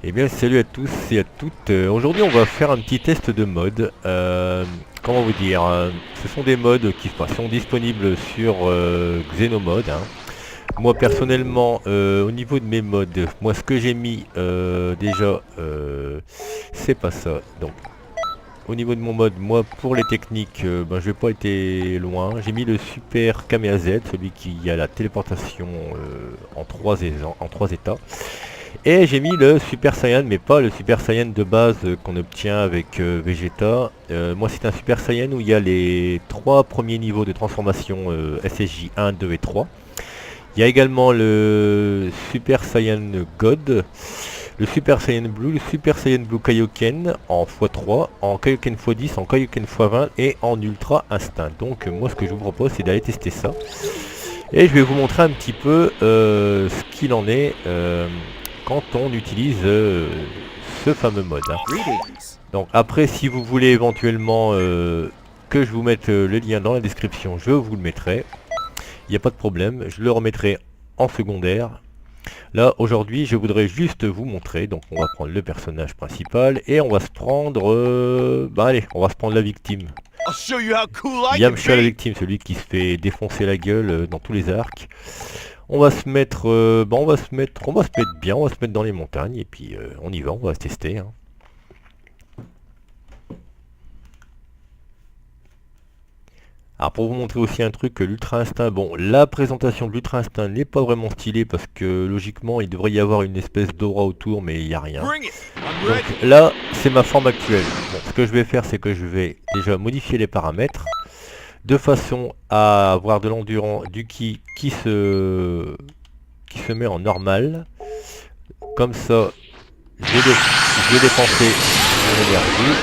Eh bien salut à tous et à toutes. Aujourd'hui on va faire un petit test de mode. Comment vous dire, ce sont des modes qui sont disponibles sur Xenomode, hein. Moi personnellement, au niveau de mes modes, moi ce que j'ai mis déjà, c'est pas ça. Donc au niveau de mon mode, moi pour les techniques, ben, je vais pas été loin. J'ai mis le Super Kamea Z, celui qui a la téléportation en trois états. Et j'ai mis le Super Saiyan, mais pas le Super Saiyan de base qu'on obtient avec Vegeta. Moi c'est un Super Saiyan où il y a les trois premiers niveaux de transformation SSJ 1, 2 et 3. Il y a également le Super Saiyan God, le Super Saiyan Blue, le Super Saiyan Blue Kaioken en x3, en Kaioken x10, en Kaioken x20 et en Ultra Instinct. Donc moi ce que je vous propose c'est d'aller tester ça. Et je vais vous montrer un petit peu ce qu'il en est quand on utilise ce fameux mode, hein. Donc après si vous voulez éventuellement que je vous mette le lien dans la description, je vous le mettrai. Il n'y a pas de problème, je le remettrai en secondaire. Là aujourd'hui je voudrais juste vous montrer. Donc on va prendre le personnage principal et on va se prendre allez, on va se prendre la victime. Yamcha la victime, celui qui se fait défoncer la gueule dans tous les arcs. On va se mettre, on va se mettre bien, on va se mettre dans les montagnes et puis on y va, on va se tester, hein. Alors pour vous montrer aussi un truc, l'Ultra Instinct, bon la présentation de l'Ultra Instinct n'est pas vraiment stylée parce que logiquement il devrait y avoir une espèce d'aura autour mais il n'y a rien. Donc là c'est ma forme actuelle. Bon, ce que je vais faire c'est que je vais déjà modifier les paramètres de façon à avoir de l'endurance du ki qui se met en normal. Comme ça je vais dépenser mon énergie.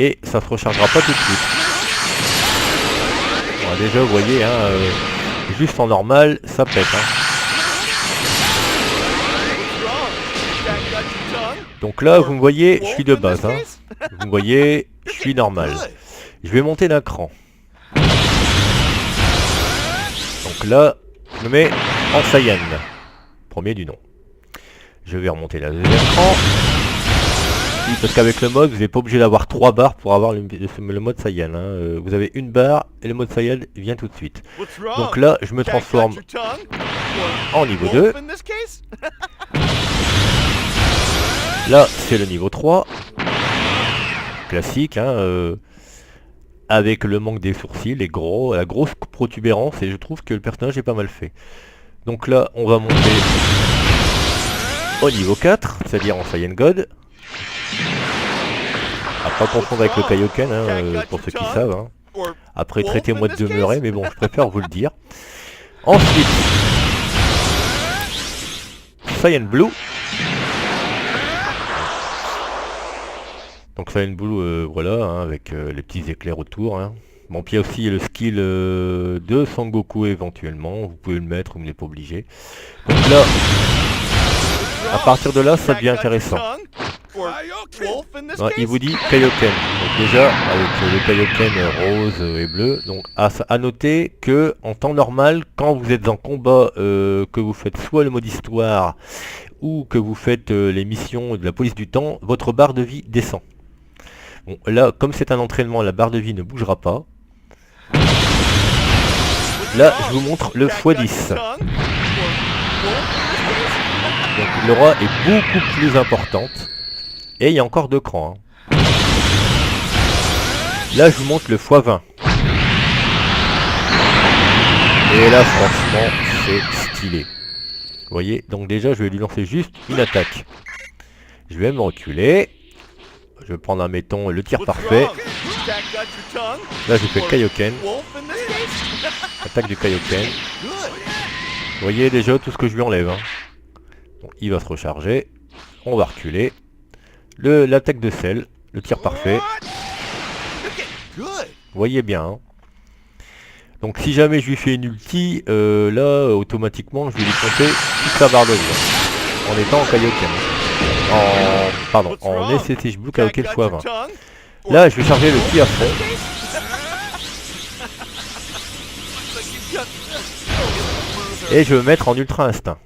Et ça se rechargera pas tout de suite. Bon, déjà vous voyez, hein, juste en normal, ça pète, hein. Donc là, vous me voyez, je suis de base, hein. Vous me voyez, je suis normal. Je vais monter d'un cran. Donc là, je me mets en Saiyan. Premier du nom. Je vais remonter la deuxième cran. Parce qu'avec le mode, vous n'êtes pas obligé d'avoir 3 barres pour avoir le mode Saiyan, hein. Vous avez une barre et le mode Saiyan vient tout de suite. Donc là, je me transforme en niveau 2. Là, c'est le niveau 3. Classique, hein, avec le manque des sourcils, la grosse protubérance, et je trouve que le personnage est pas mal fait. Donc là, on va monter au niveau 4, c'est-à-dire en Saiyan God. À pas confondre avec le Kaioken, hein, pour ceux qui savent, hein. Après traitez-moi de demeurer, mais bon, je préfère vous le dire. Ensuite, Saiyan Blue. Donc Saiyan Blue, voilà, hein, avec les petits éclairs autour, hein. Bon, puis il y a aussi le skill de Sangoku éventuellement, vous pouvez le mettre, vous n'êtes pas obligé. Donc là, à partir de là, ça devient intéressant. Ouais, il vous dit Kaioken. Donc déjà avec le Kaioken rose et bleu. Donc à noter que en temps normal, quand vous êtes en combat, que vous faites soit le mode histoire ou que vous faites les missions de la police du temps, votre barre de vie descend. Bon, là, comme c'est un entraînement, la barre de vie ne bougera pas. Là, je vous montre le x10. Donc l'aura est beaucoup plus importante. Et il y a encore 2 crans, hein. Là je vous montre le x20. Et là franchement c'est stylé. Vous voyez, donc déjà je vais lui lancer juste une attaque. Je vais me reculer. Je vais prendre, admettons, le tir parfait. Là je fais le Kaioken. Attaque du Kaioken. Vous voyez déjà tout ce que je lui enlève, hein. Donc, il va se recharger. On va reculer. L'attaque de sel, le tir parfait. Vous voyez bien, hein. Donc si jamais je lui fais une ulti, là automatiquement je vais lui compter toute sa barre de vie, en étant en Kaioken. En SSJ Blue Kaioken x20. Là je vais charger le ki à fond. Et je vais me mettre en Ultra Instinct.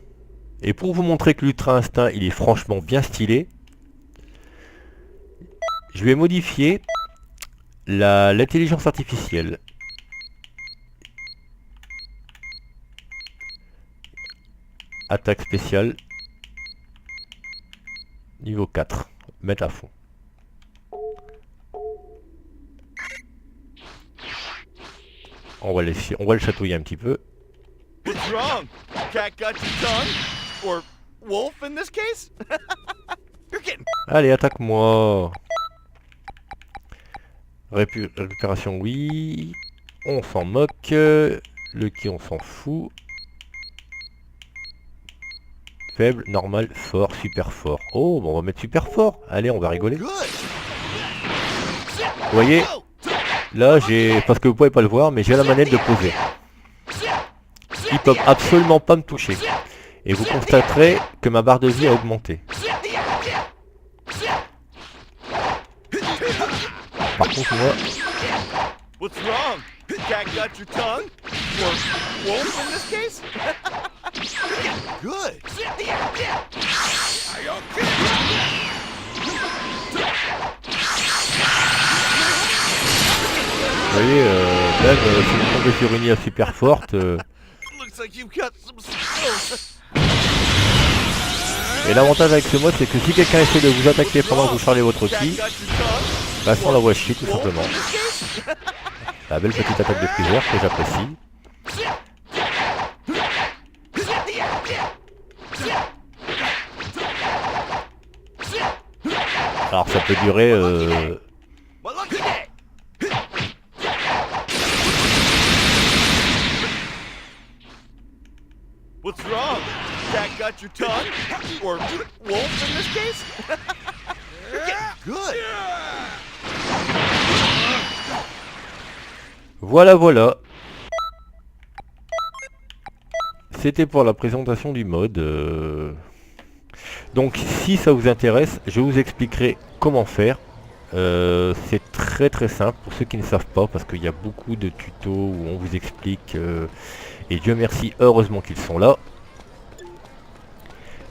Et pour vous montrer que l'Ultra Instinct, il est franchement bien stylé, je vais modifier l'intelligence artificielle. Attaque spéciale. Niveau 4. Mettre à fond. On va le chatouiller un petit peu. What's wrong? Cat got your tongue? Or wolf in this case? You're getting... Allez, attaque-moi. Récupération, oui. On s'en moque. Le qui, on s'en fout. Faible, normal, fort, super fort. Oh, bon, on va mettre super fort. Allez, on va rigoler. Good. Vous voyez, là, parce que vous pouvez pas le voir, mais j'ai la manette de poser. Ils peuvent absolument pas me toucher. Et vous constaterez que ma barre de vie a augmenté. Par contre, moi... What's wrong? Cat got your tongue? Or wolf in this case? Good. Are you okay? Vous voyez, même si vous tombez sur une IA super forte... Looks like you've got some skills. Et l'avantage avec ce mode, c'est que si quelqu'un essaie de vous attaquer pendant que vous chargez votre ki, bah on la voit chier tout simplement. La belle petite attaque de freezer que j'apprécie. Alors ça peut durer... My lucky day. What's wrong? Cat got your tongue? Or wolf in this case? You're getting good. Voilà, voilà. C'était pour la présentation du mode. Donc si ça vous intéresse, je vous expliquerai comment faire. C'est très très simple pour ceux qui ne savent pas, parce qu'il y a beaucoup de tutos où on vous explique, et Dieu merci, heureusement qu'ils sont là.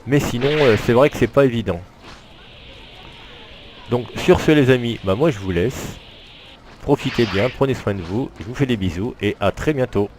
Mais sinon, c'est vrai que c'est pas évident. Donc sur ce les amis, bah moi je vous laisse. Profitez bien, prenez soin de vous, je vous fais des bisous et à très bientôt.